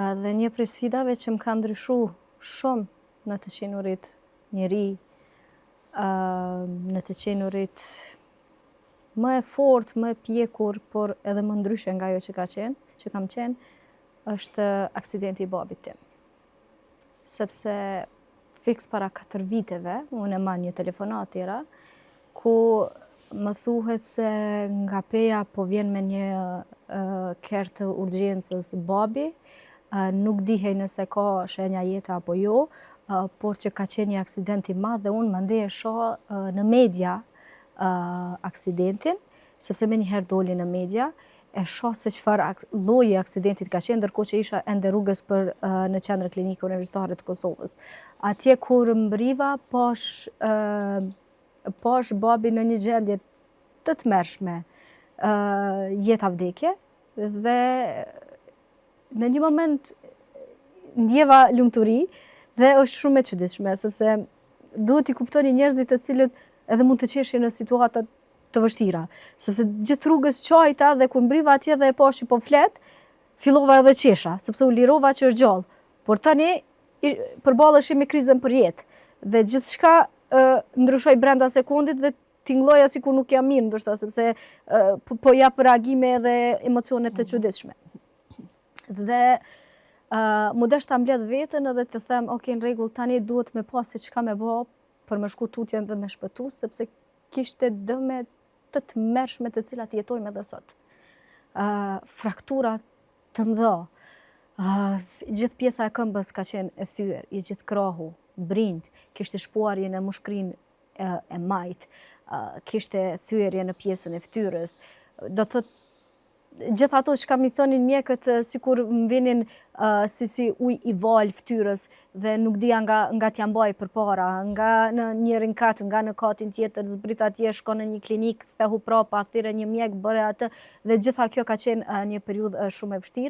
Dhe një prej sfidave që më ka ndryshu shumë në të qenurit njeri, në të qenurit më e fort, më e pjekur, por edhe më ndryshe nga ajo që kam qenë, është aksidenti i babit tim. Sepse fiks para 4 viteve, unë e marr një telefonat tjera, ku më thuhet se nga peja po vjen me një ker të urgjencës babi, nuk dihej nëse ka shenja jete apo jo, por që ka qenë një aksident i madh dhe unë mandej e shoh në media aksidentin, sepse menjëherë doli në media, e shoh se çfarë lloji aksidentit ka qenë, ndërkohë që isha ende rrugës në qendrën klinike universitare të Kosovës. Atje kur mbriva, pash babin në një gjendje të tmerrshme, jeta vdekje, dhe në një moment ndjeva lumturi dhe është shumë e çuditshme, sepse duhet i kuptoni njerëzit të cilët edhe mund të qeshin në situata të vështira, sepse gjithë rrugës qajta dhe kur mbriva atje dhe e pash që po flet, fillova edhe qesha, sepse u lirova që është gjallë. Por tani përballeshim me krizën për jetë dhe gjithçka ndryshoi brenda sekondit dhe tingëlloja sikur nuk jam mirë, ndoshta sepse po jap reagime dhe emocione të çuditshme. Dhe mu desh ta mbledh veten edhe të them, ok, në rregull, tani duhet me pas se çka me bë për me shku tutjen dhe me shpëtu, sepse kishte dëme të tmerrshme të cilat jetojmë edhe sot. Fraktura të mëdha, gjithë pjesa e këmbës ka qenë e thyer, i gjithë krahu, brind, kishte shpuarje në mushkrinë e majt, kishte thyerje në pjesën e fytyrës. Do të thotë, gjithë ato që kam i thonin mjekët, sikur më vinin si ujë i val fytyrës dhe nuk dija nga t'ja mbaj përpara, nga në njërin kat, nga në katin tjetër, zbrit atje, shko në një klinik, thehu prapa, thirrë një mjek, bëre atë, dhe gjitha kjo ka qenë një periudhë shumë e vështirë,